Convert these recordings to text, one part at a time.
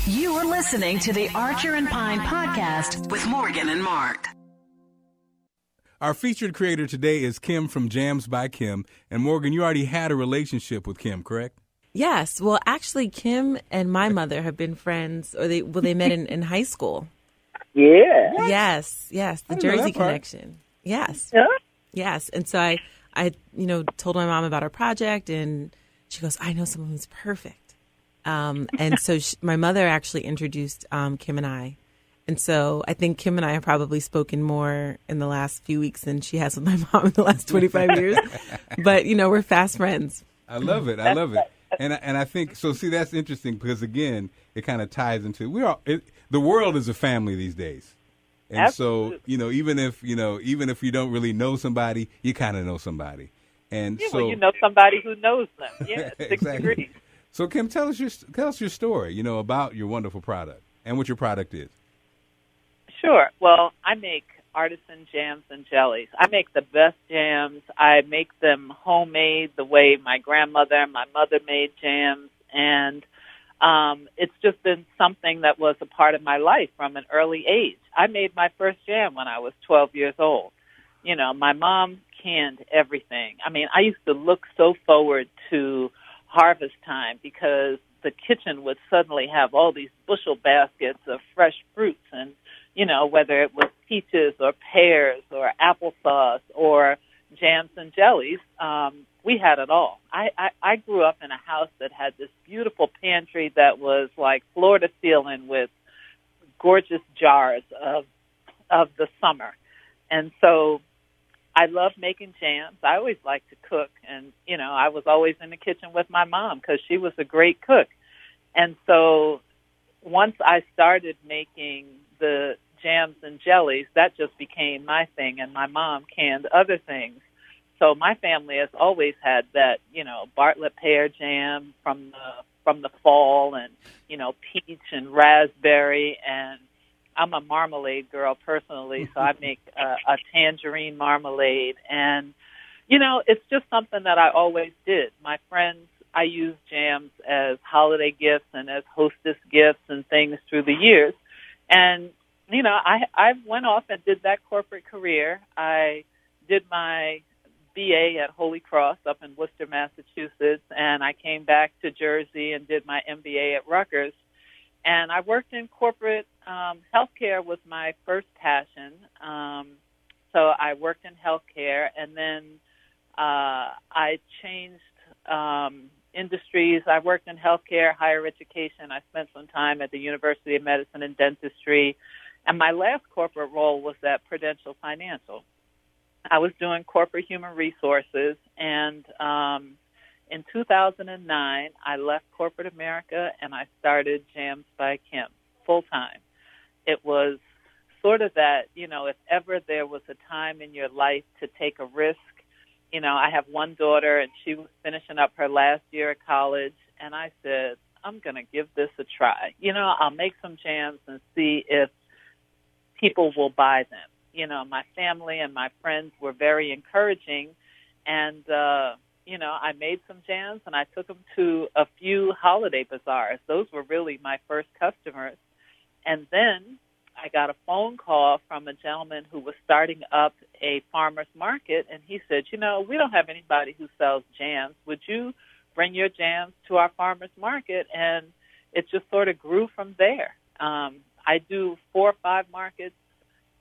You are listening to the Archer and Pine podcast with Morgan and Marc. Our featured creator today is Kim from Jams by Kim. And Morgan, you already had a relationship with Kim, correct? Yes. Well, actually, Kim and my mother have been friends, or they met in high school. Yeah. What? Yes. The Jersey connection. Yes. Yeah. Yes. And so I told my mom about our project, and she goes, I know someone who's perfect. And so my mother actually introduced Kim and I. And so I think Kim and I have probably spoken more in the last few weeks than she has with my mom in the last 25 years. But, we're fast friends. I love it. And I think, so see, that's interesting because, again, it kind of ties into, the world is a family these days. And Absolutely. so, even if you don't really know somebody, you kind of know somebody. And Yeah, so well, you know somebody who knows them. Yeah, 6 exactly. degrees. So, Kim, tell us your story, about your wonderful product and what your product is. Sure. Well, I make artisan jams and jellies. I make the best jams. I make them homemade the way my grandmother and my mother made jams. And it's just been something that was a part of my life from an early age. I made my first jam when I was 12 years old. My mom canned everything. I mean, I used to look so forward to harvest time because the kitchen would suddenly have all these bushel baskets of fresh fruits and, whether it was peaches or pears or applesauce or jams and jellies, we had it all. I grew up in a house that had this beautiful pantry that was like floor to ceiling with gorgeous jars of the summer. And so I love making jams. I always liked to cook, and, I was always in the kitchen with my mom because she was a great cook. And so once I started making the jams and jellies, that just became my thing, and my mom canned other things. So my family has always had that, Bartlett pear jam from the fall, and, peach and raspberry, and I'm a marmalade girl personally, so I make a tangerine marmalade. And, it's just something that I always did. My friends, I use jams as holiday gifts and as hostess gifts and things through the years. And, I went off and did that corporate career. I did my BA at Holy Cross up in Worcester, Massachusetts, and I came back to Jersey and did my MBA at Rutgers. And I worked in corporate healthcare was my first passion. So I worked in healthcare, and then I changed industries. I worked in healthcare, higher education. I spent some time at the University of Medicine and Dentistry. And my last corporate role was at Prudential Financial. I was doing corporate human resources, and in 2009, I left corporate America and I started Jams by Kim full-time. It was sort of that, if ever there was a time in your life to take a risk. I have one daughter, and she was finishing up her last year at college, and I said, I'm going to give this a try. I'll make some jams and see if people will buy them. My family and my friends were very encouraging, and I made some jams, and I took them to a few holiday bazaars. Those were really my first customers. And then I got a phone call from a gentleman who was starting up a farmer's market, and he said, we don't have anybody who sells jams. Would you bring your jams to our farmer's market? And it just sort of grew from there. I do 4 or 5 markets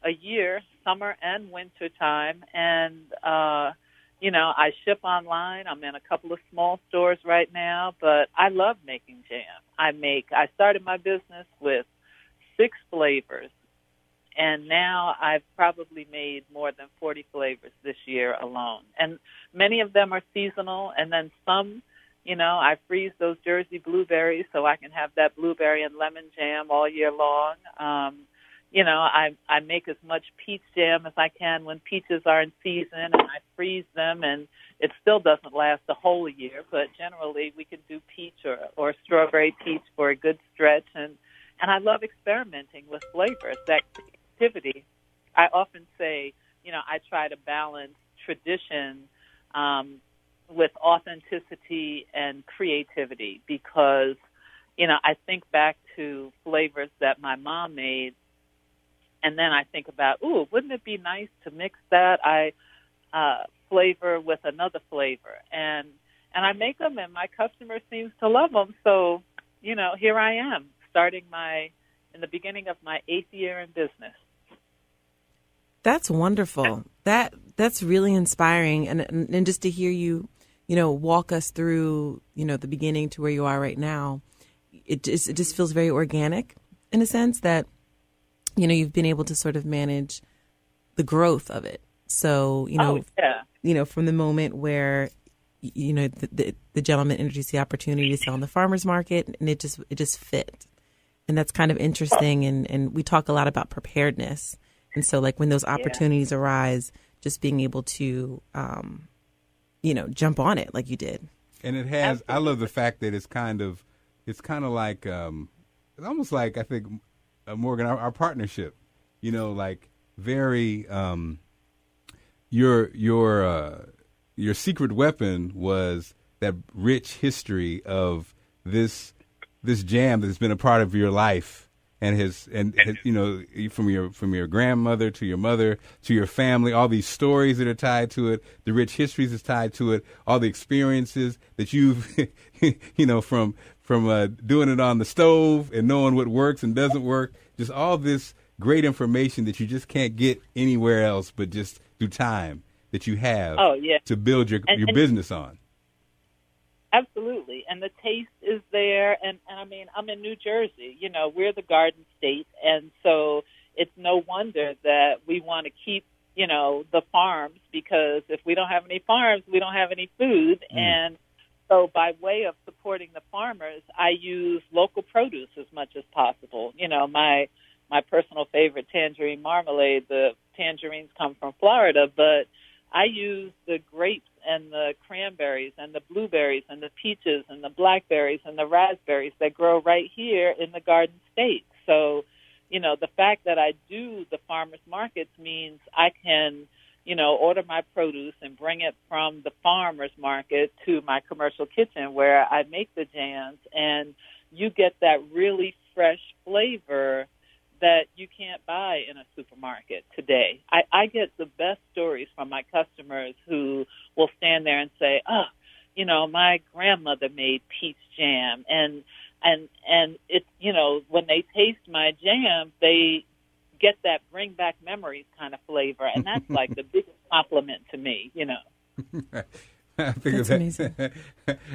a year, summer and winter time, and I ship online. I'm in a couple of small stores right now, but I love making jam. I started my business with 6 flavors, and now I've probably made more than 40 flavors this year alone. And many of them are seasonal, and then some, I freeze those Jersey blueberries so I can have that blueberry and lemon jam all year long. I make as much peach jam as I can when peaches are in season, and I freeze them, and it still doesn't last the whole year, but generally we can do peach or strawberry peach for a good stretch, and I love experimenting with flavors, that creativity. I often say, I try to balance tradition with authenticity and creativity because, I think back to flavors that my mom made, and then I think about, ooh, wouldn't it be nice to mix that flavor with another flavor? And I make them, and my customer seems to love them. So, here I am, starting in the beginning of my 8th year in business. That's wonderful. That's really inspiring, and just to hear you, walk us through, the beginning to where you are right now. It just feels very organic in a sense that, you've been able to sort of manage the growth of it. So, from the moment where, the gentleman introduced the opportunity to sell in the farmer's market, and it just fit. And that's kind of interesting. And we talk a lot about preparedness. And so like when those opportunities arise, just being able to, jump on it like you did. And it has, I love the fact that it's kind of like, it's almost like, I think, Morgan, our partnership, like very, your secret weapon was that rich history of this jam that's been a part of your life and from your grandmother to your mother to your family, all these stories that are tied to it, the rich histories that's tied to it, all the experiences that you've from doing it on the stove and knowing what works and doesn't work, just all this great information that you just can't get anywhere else but just through time that you have to build your business on. Absolutely. And the taste is there. And I mean, I'm in New Jersey. We're the Garden State. And so it's no wonder that we want to keep, the farms, because if we don't have any farms, we don't have any food. And so by way of supporting the farmers, I use local produce as much as possible. My personal favorite, tangerine marmalade, the tangerines come from Florida, but I use the grapes and the cranberries and the blueberries and the peaches and the blackberries and the raspberries that grow right here in the Garden State. So, the fact that I do the farmers markets means I can, order my produce and bring it from the farmers market to my commercial kitchen where I make the jams, and you get that really fresh flavor that you can't buy in a supermarket today. I get the best stories from my customers who will stand there and say, my grandmother made peach jam. And it's, when they taste my jam, they get that bring back memories kind of flavor. And that's like the biggest compliment to me, I think that's amazing.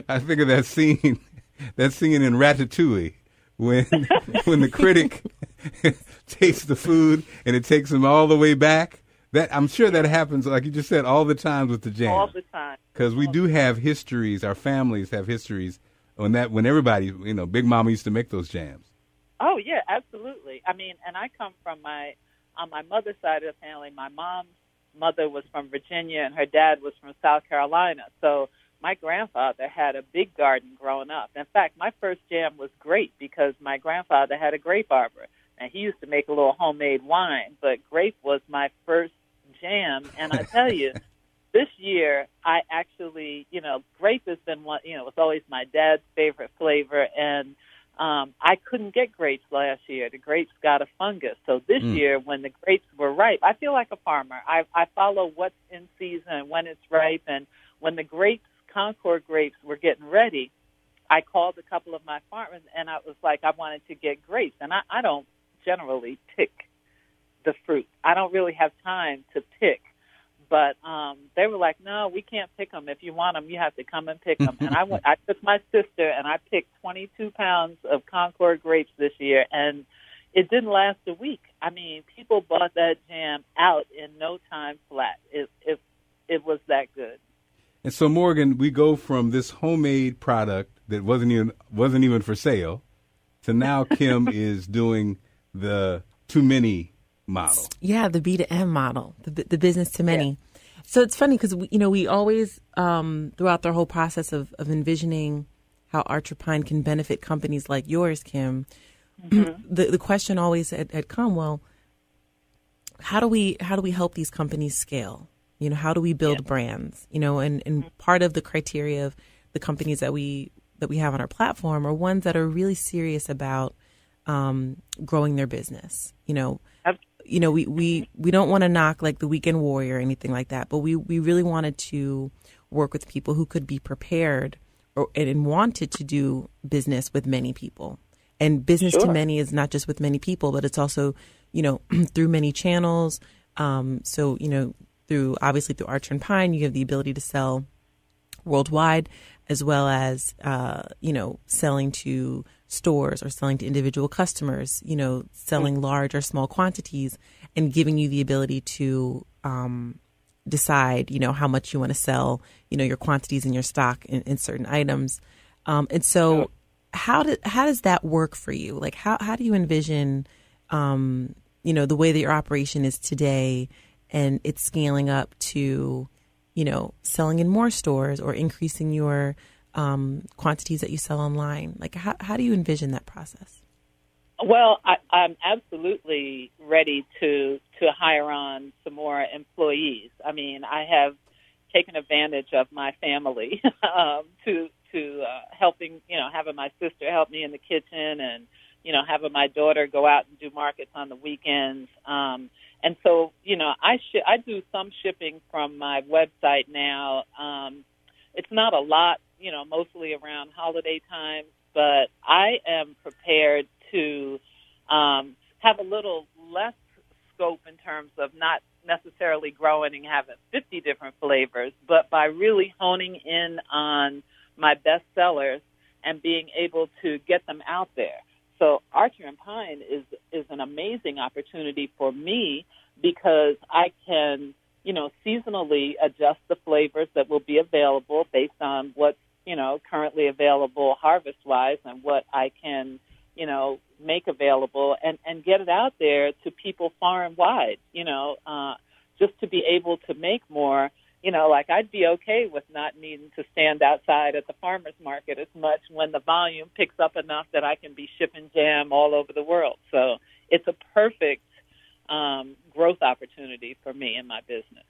I think of that scene in Ratatouille when the critic tastes the food and it takes him all the way back. That I'm sure that happens, like you just said, all the time with the jam. All the time. Because we do have histories. Our families have histories when everybody, Big Mama used to make those jams. Oh yeah, absolutely. I mean, and I come from on my mother's side of the family. My mom's mother was from Virginia and her dad was from South Carolina. So my grandfather had a big garden growing up. In fact, my first jam was grape because my grandfather had a grape arbor. And he used to make a little homemade wine, but grape was my first jam. And I tell you, this year I actually, grape has been one, it's always my dad's favorite flavor. And I couldn't get grapes last year. The grapes got a fungus. So this year, when the grapes were ripe, I feel like a farmer. I follow what's in season and when it's ripe. And when the grapes, Concord grapes, were getting ready, I called a couple of my farmers, and I was like, I wanted to get grapes. And I don't generally pick the fruit. I don't really have time to pick. But they were like, no, we can't pick them. If you want them, you have to come and pick them. And I took my sister, and I picked 22 pounds of Concord grapes this year, and it didn't last a week. I mean, people bought that jam out in no time flat. It was that good. And so, Morgan, we go from this homemade product that wasn't even for sale to now Kim is doing the too many model. Yeah, the B2M model, the business to many. Yeah. So it's funny because we always throughout the whole process of envisioning how Archer Pine can benefit companies like yours, Kim. Mm-hmm. The question always had come, well, how do we help these companies scale? How do we build brands? And part of the criteria of the companies that we that we have on our platform are ones that are really serious about growing their business. We don't want to knock like the weekend warrior or anything like that, but we really wanted to work with people who could be prepared and wanted to do business with many people. And business to many is not just with many people, but it's also, through many channels. Through Archer and Pine, you have the ability to sell worldwide, as well as, selling to stores or selling to individual customers, selling large or small quantities and giving you the ability to decide, how much you want to sell, your quantities in your stock in certain items. And so how does that work for you? Like, how do you envision, the way that your operation is today and it's scaling up to, selling in more stores or increasing your quantities that you sell online? Like, how do you envision that process? Well, I'm absolutely ready to hire on some more employees. I mean, I have taken advantage of my family to helping, having my sister help me in the kitchen and, having my daughter go out and do markets on the weekends. And so, I do some shipping from my website now. It's not a lot, mostly around holiday times, but I am prepared to have a little less scope in terms of not necessarily growing and having 50 different flavors, but by really honing in on my best sellers and being able to get them out there. So Archer and Pine is an amazing opportunity for me because I can, seasonally adjust the flavors that will be available based on what's, currently available harvest-wise and what I can, make available and get it out there to people far and wide, just to be able to make more. Like I'd be okay with not needing to stand outside at the farmer's market as much when the volume picks up enough that I can be shipping jam all over the world. So it's a perfect growth opportunity for me in my business.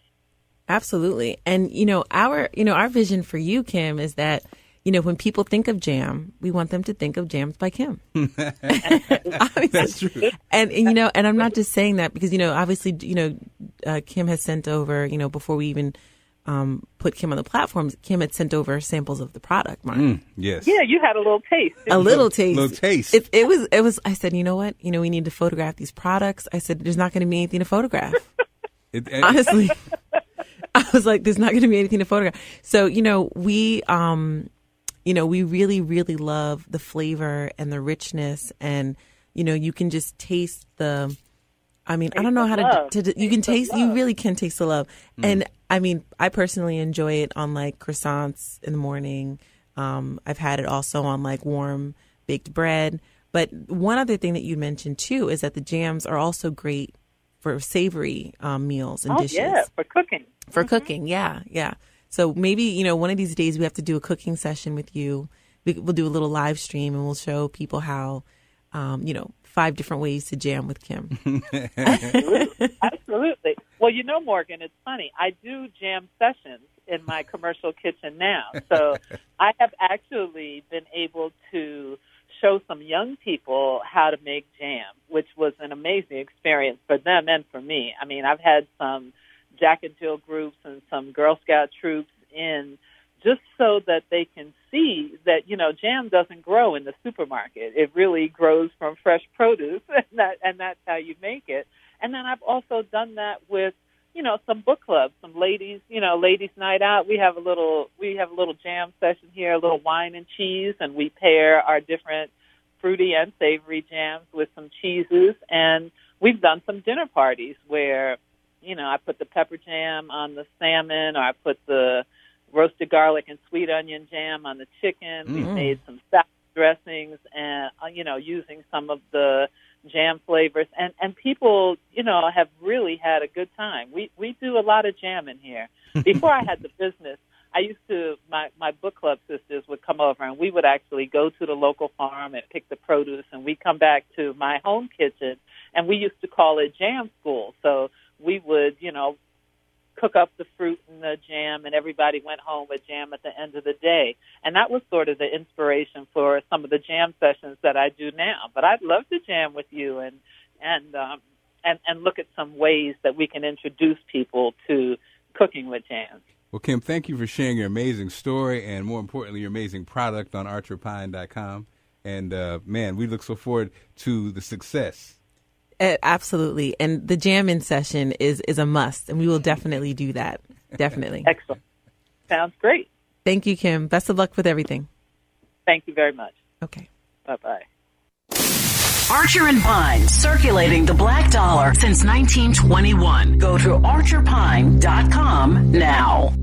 Absolutely. And, our vision for you, Kim, is that, when people think of jam, we want them to think of Jams by Kim. That's true. And I'm not just saying that because, obviously, Kim has sent over, before we even put Kim on the platform, Kim had sent over samples of the product, Marc. Yes. Yeah, you had a little taste. A little taste. Little taste. It was, I said, you know what? We need to photograph these products. I said, there's not going to be anything to photograph. Honestly. I was like, there's not going to be anything to photograph. So, we really, really love the flavor and the richness. And, you can just taste I don't know how to you can taste, you really can taste the love. And I personally enjoy it on like croissants in the morning. I've had it also on like warm baked bread. But one other thing that you mentioned too is that the jams are also great for savory meals and dishes. Yeah, for cooking. For cooking, yeah. So maybe, one of these days we have to do a cooking session with you. We'll do a little live stream and we'll show people how, 5 different ways to jam with Kim. Absolutely. Well, Morgan, it's funny. I do jam sessions in my commercial kitchen now. So I have actually been able to show some young people how to make jam, which was an amazing experience for them and for me. I mean, I've had some Jack and Jill groups and some Girl Scout troops in just so that they can see that, jam doesn't grow in the supermarket. It really grows from fresh produce, and that's how you make it. And then I've also done that with, some book clubs, some ladies, ladies' night out. We have a little jam session here, a little wine and cheese, and we pair our different fruity and savory jams with some cheeses. And we've done some dinner parties where, I put the pepper jam on the salmon, or I put the roasted garlic and sweet onion jam on the chicken. Mm-hmm. We've made some salad dressings and, using some of the jam flavors. And people, have really had a good time. We do a lot of jam in here. Before I had the business, I used to, my book club sisters would come over and we would actually go to the local farm and pick the produce, and we'd come back to my home kitchen, and we used to call it jam school. So we would, cook up the fruit and the jam, and everybody went home with jam at the end of the day. And that was sort of the inspiration for some of the jam sessions that I do now. But I'd love to jam with you and look at some ways that we can introduce people to cooking with jams. Well, Kim, thank you for sharing your amazing story and, more importantly, your amazing product on archerpine.com. And, man, we look so forward to the success. Absolutely. And the jam-in session is a must, and we will definitely do that. Definitely. Excellent. Sounds great. Thank you, Kim. Best of luck with everything. Thank you very much. Okay. Bye-bye. Archer and Pine, circulating the black dollar since 1921. Go to archerpine.com now.